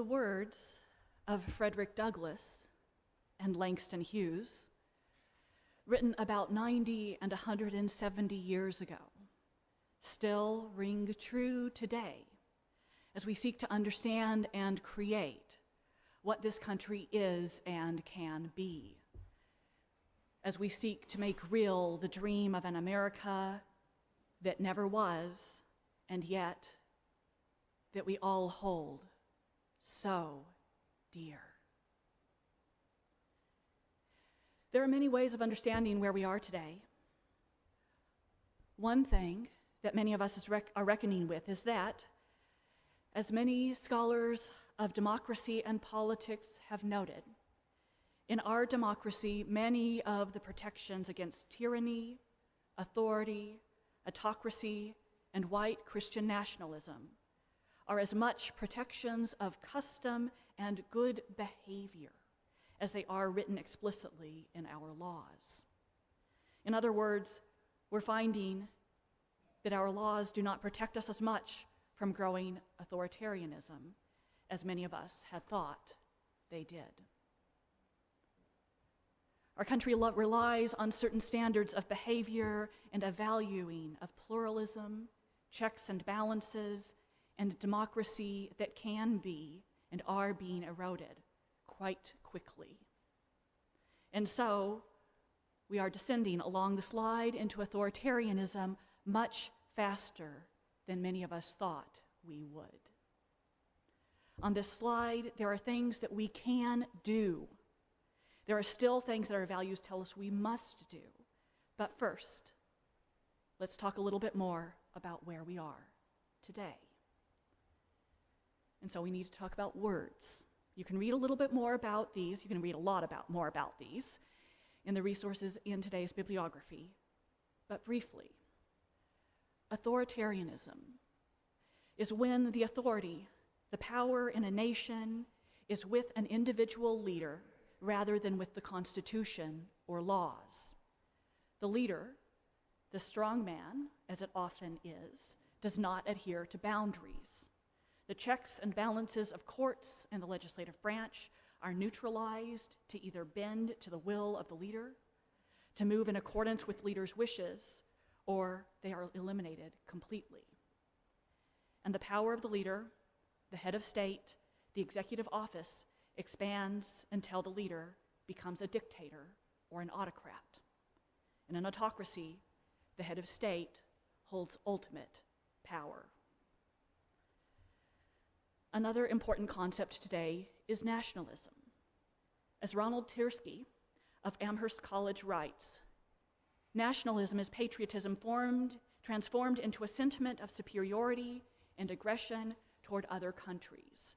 The words of Frederick Douglass and Langston Hughes, written about 90 and 170 years ago, still ring true today as we seek to understand and create what this country is and can be, as we seek to make real the dream of an America that never was, and yet that we all hold so dear. There are many ways of understanding where we are today. One thing that many of us are reckoning with is that, as many scholars of democracy and politics have noted, in our democracy, many of the protections against tyranny, authority, autocracy, and white Christian nationalism are as much protections of custom and good behavior as they are written explicitly in our laws. In other words, we're finding that our laws do not protect us as much from growing authoritarianism as many of us had thought they did. Our country relies on certain standards of behavior and a valuing of pluralism, checks and balances, and democracy that can be and are being eroded quite quickly. And so, we are descending along the slide into authoritarianism much faster than many of us thought we would. On this slide, there are things that we can do. There are still things that our values tell us we must do. But first, let's talk a little bit more about where we are today. And so we need to talk about words. You can read a little bit more about these. You can read a lot more about these in the resources in today's bibliography. But briefly, authoritarianism is when the authority, the power in a nation, is with an individual leader rather than with the Constitution or laws. The leader, the strong man, as it often is, does not adhere to boundaries. The checks and balances of courts and the legislative branch are neutralized to either bend to the will of the leader, to move in accordance with leaders' wishes, or they are eliminated completely. And the power of the leader, the head of state, the executive office, expands until the leader becomes a dictator or an autocrat. In an autocracy, the head of state holds ultimate power. Another important concept today is nationalism. As Ronald Tiersky of Amherst College writes, nationalism is patriotism transformed into a sentiment of superiority and aggression toward other countries.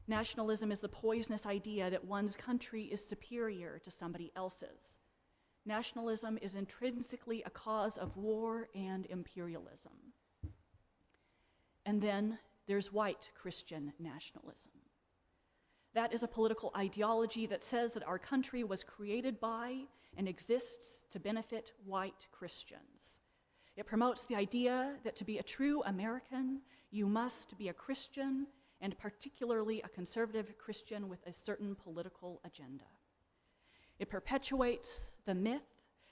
Nationalism is the poisonous idea that one's country is superior to somebody else's. Nationalism is intrinsically a cause of war and imperialism. And then there's white Christian nationalism. That is a political ideology that says that our country was created by and exists to benefit white Christians. It promotes the idea that to be a true American, you must be a Christian, and particularly a conservative Christian with a certain political agenda. It perpetuates the myth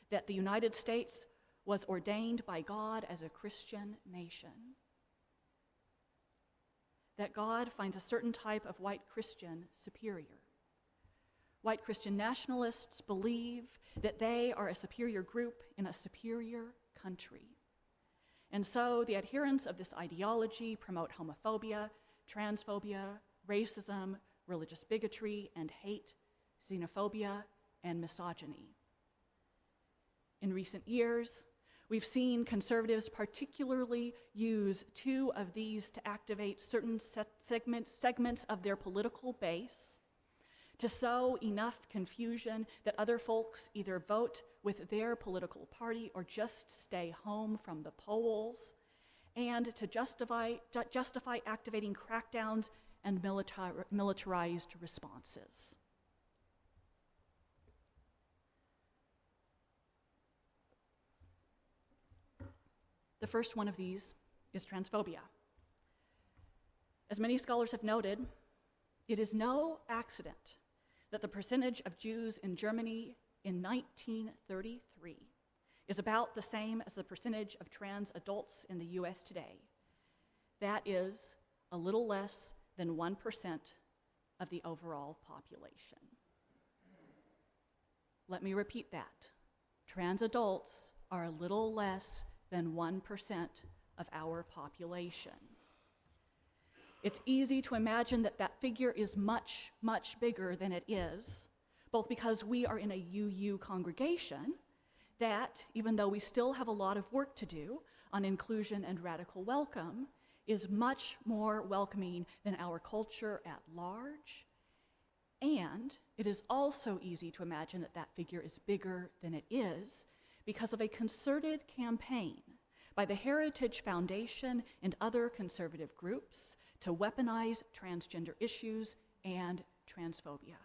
that the United States was ordained by God as a Christian nation, that God finds a certain type of white Christian superior. White Christian nationalists believe that they are a superior group in a superior country. And so the adherents of this ideology promote homophobia, transphobia, racism, religious bigotry and hate, xenophobia, and misogyny. In recent years, we've seen conservatives particularly use two of these to activate certain segments of their political base, to sow enough confusion that other folks either vote with their political party or just stay home from the polls, and to justify activating crackdowns and militarized responses. The first one of these is transphobia. As many scholars have noted, It is no accident that the percentage of Jews in Germany in 1933 is about the same as the percentage of trans adults in the US today. That is a little less than 1% of the overall population. Let me repeat that. Trans adults are a little less than 1% of our population. It's easy to imagine that that figure is much, much bigger than it is, both because we are in a UU congregation that, even though we still have a lot of work to do on inclusion and radical welcome, is much more welcoming than our culture at large. And it is also easy to imagine that that figure is bigger than it is because of a concerted campaign by the Heritage Foundation and other conservative groups to weaponize transgender issues and transphobia.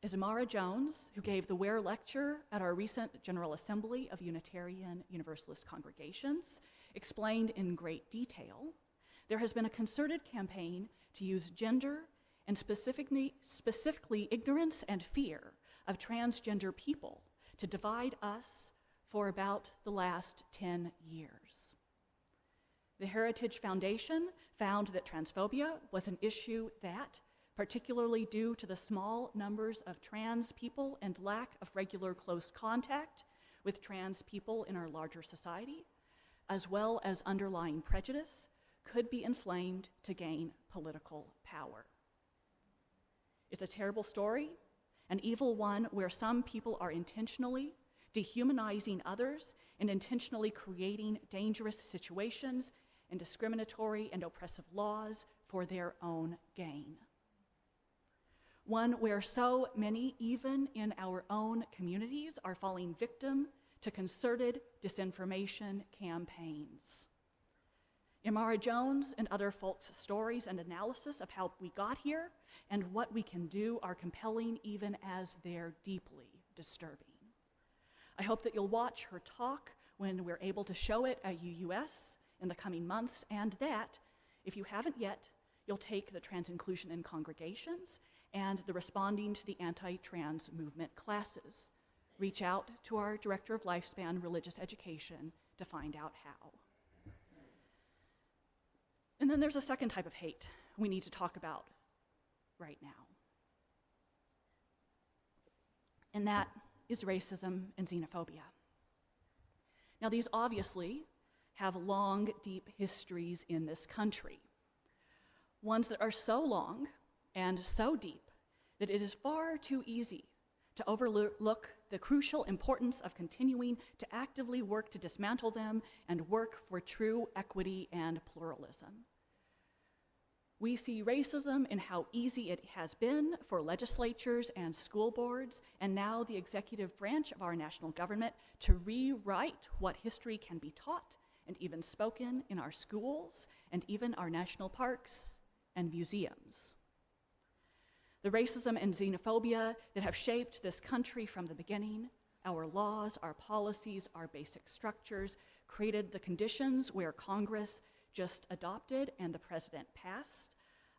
As Amara Jones, who gave the Ware Lecture at our recent General Assembly of Unitarian Universalist congregations, explained in great detail, there has been a concerted campaign to use gender and specifically ignorance and fear of transgender people to divide us for about the last 10 years. The Heritage Foundation found that transphobia was an issue that, particularly due to the small numbers of trans people and lack of regular close contact with trans people in our larger society, as well as underlying prejudice, could be inflamed to gain political power. It's a terrible story, an evil one where some people are intentionally dehumanizing others and intentionally creating dangerous situations and discriminatory and oppressive laws for their own gain. One where so many, even in our own communities, are falling victim to concerted disinformation campaigns. Amara Jones and other folks' stories and analysis of how we got here and what we can do are compelling even as they're deeply disturbing. I hope that you'll watch her talk when we're able to show it at UUS in the coming months, and that, if you haven't yet, you'll take the Trans Inclusion in Congregations and the Responding to the Anti-Trans Movement classes. Reach out to our Director of Lifespan Religious Education to find out how. And then there's a second type of hate we need to talk about right now. And that is racism and xenophobia. Now, these obviously have long, deep histories in this country, ones that are so long and so deep that it is far too easy to overlook the crucial importance of continuing to actively work to dismantle them and work for true equity and pluralism. We see racism in how easy it has been for legislatures and school boards, and now the executive branch of our national government, to rewrite what history can be taught and even spoken in our schools and even our national parks and museums. The racism and xenophobia that have shaped this country from the beginning, our laws, our policies, our basic structures, created the conditions where Congress just adopted and the president passed.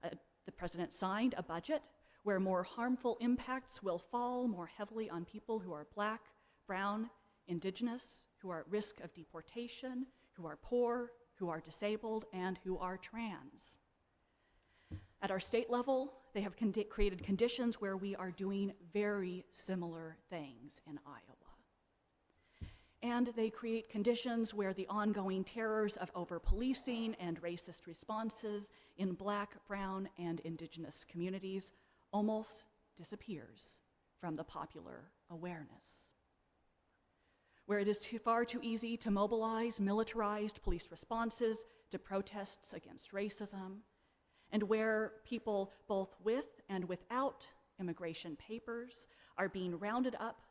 The president signed a budget where more harmful impacts will fall more heavily on people who are Black, brown, indigenous, who are at risk of deportation, who are poor, who are disabled, and who are trans. At our state level, they have created conditions where we are doing very similar things in Iowa. And they create conditions where the ongoing terrors of over-policing and racist responses in Black, brown, and indigenous communities almost disappears from the popular awareness. Where it is far too easy to mobilize militarized police responses to protests against racism, and where people both with and without immigration papers are being rounded up,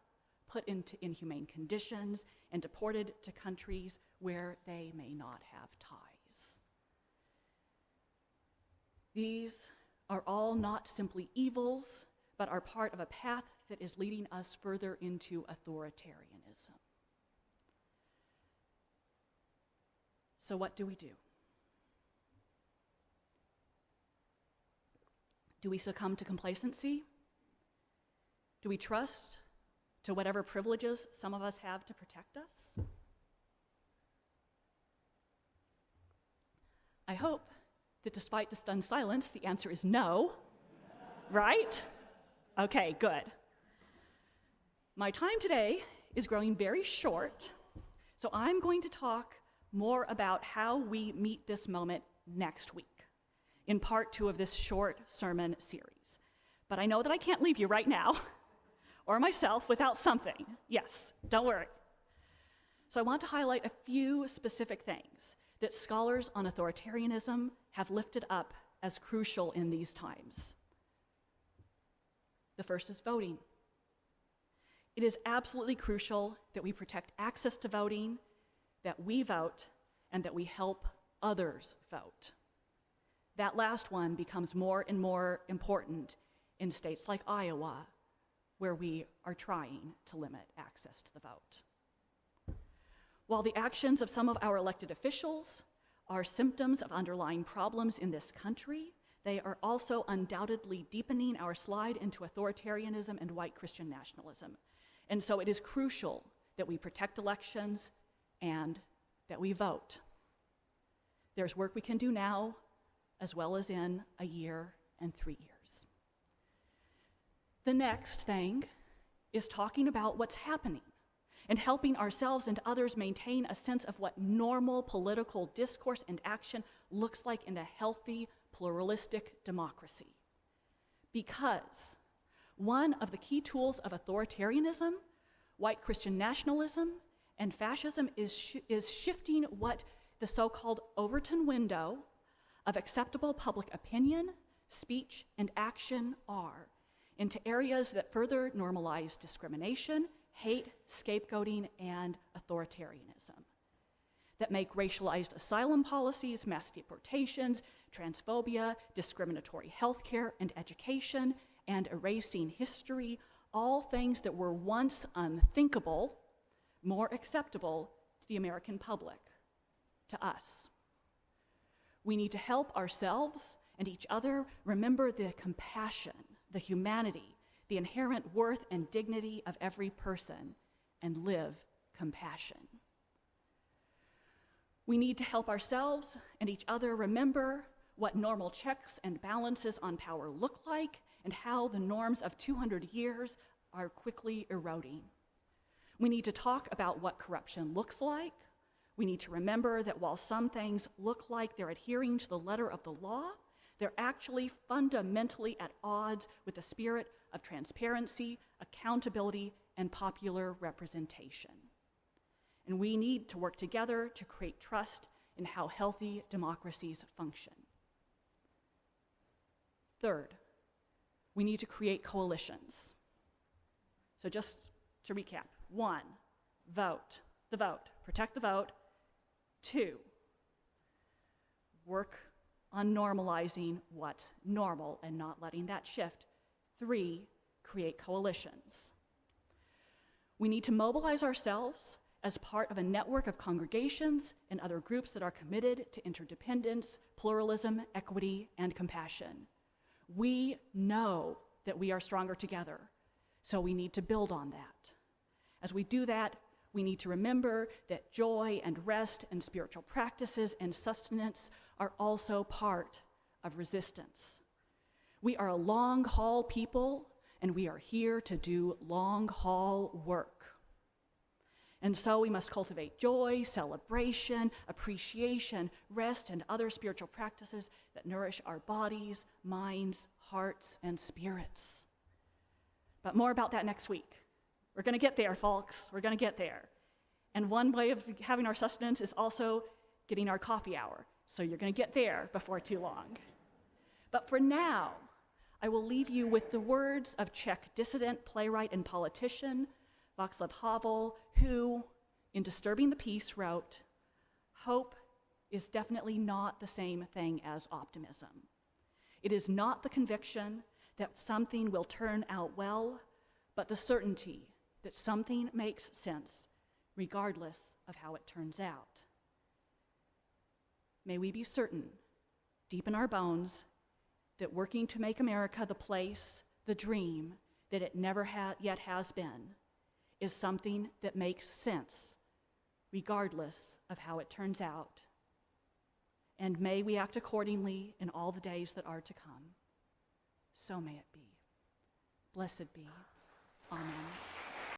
put into inhumane conditions, and deported to countries where they may not have ties. These are all not simply evils, but are part of a path that is leading us further into authoritarianism. So what do we do? Do we succumb to complacency? Do we trust to whatever privileges some of us have to protect us? I hope that despite the stunned silence, the answer is no, right? Okay, good. My time today is growing very short, so I'm going to talk more about how we meet this moment next week in part 2 of this short sermon series. But I know that I can't leave you right now or myself without something. Yes, don't worry. So I want to highlight a few specific things that scholars on authoritarianism have lifted up as crucial in these times. The first is voting. It is absolutely crucial that we protect access to voting, that we vote, and that we help others vote. That last one becomes more and more important in states like Iowa, where we are trying to limit access to the vote. While the actions of some of our elected officials are symptoms of underlying problems in this country, they are also undoubtedly deepening our slide into authoritarianism and white Christian nationalism. And so it is crucial that we protect elections and that we vote. There's work we can do now, as well as in a year and 3 years. The next thing is talking about what's happening and helping ourselves and others maintain a sense of what normal political discourse and action looks like in a healthy, pluralistic democracy. Because one of the key tools of authoritarianism, white Christian nationalism, and fascism is shifting what the so-called Overton window of acceptable public opinion, speech, and action are into areas that further normalize discrimination, hate, scapegoating, and authoritarianism, that make racialized asylum policies, mass deportations, transphobia, discriminatory healthcare and education, and erasing history, all things that were once unthinkable, more acceptable to the American public, to us. We need to help ourselves and each other remember the compassion, the humanity, the inherent worth and dignity of every person, and live compassion. We need to help ourselves and each other remember what normal checks and balances on power look like and how the norms of 200 years are quickly eroding. We need to talk about what corruption looks like. We need to remember that while some things look like they're adhering to the letter of the law, they're actually fundamentally at odds with the spirit of transparency, accountability, and popular representation. And we need to work together to create trust in how healthy democracies function. Third, we need to create coalitions. So just to recap, 1, vote, the vote, protect the vote. 2, work on normalizing what's normal and not letting that shift. 3, create coalitions. We need to mobilize ourselves as part of a network of congregations and other groups that are committed to interdependence, pluralism, equity, and compassion. We know that we are stronger together, so we need to build on that. As we do that, we need to remember that joy and rest and spiritual practices and sustenance are also part of resistance. We are a long-haul people, and we are here to do long-haul work. And so we must cultivate joy, celebration, appreciation, rest, and other spiritual practices that nourish our bodies, minds, hearts, and spirits. But more about that next week. We're going to get there, folks. We're going to get there. And one way of having our sustenance is also getting our coffee hour. So you're going to get there before too long. But for now, I will leave you with the words of Czech dissident, playwright, and politician Václav Havel, who, in Disturbing the Peace, wrote, "Hope is definitely not the same thing as optimism. It is not the conviction that something will turn out well, but the certainty that something makes sense regardless of how it turns out." May we be certain, deep in our bones, that working to make America the place, the dream that it never yet has been, is something that makes sense, regardless of how it turns out. And may we act accordingly in all the days that are to come. So may it be. Blessed be. Amen.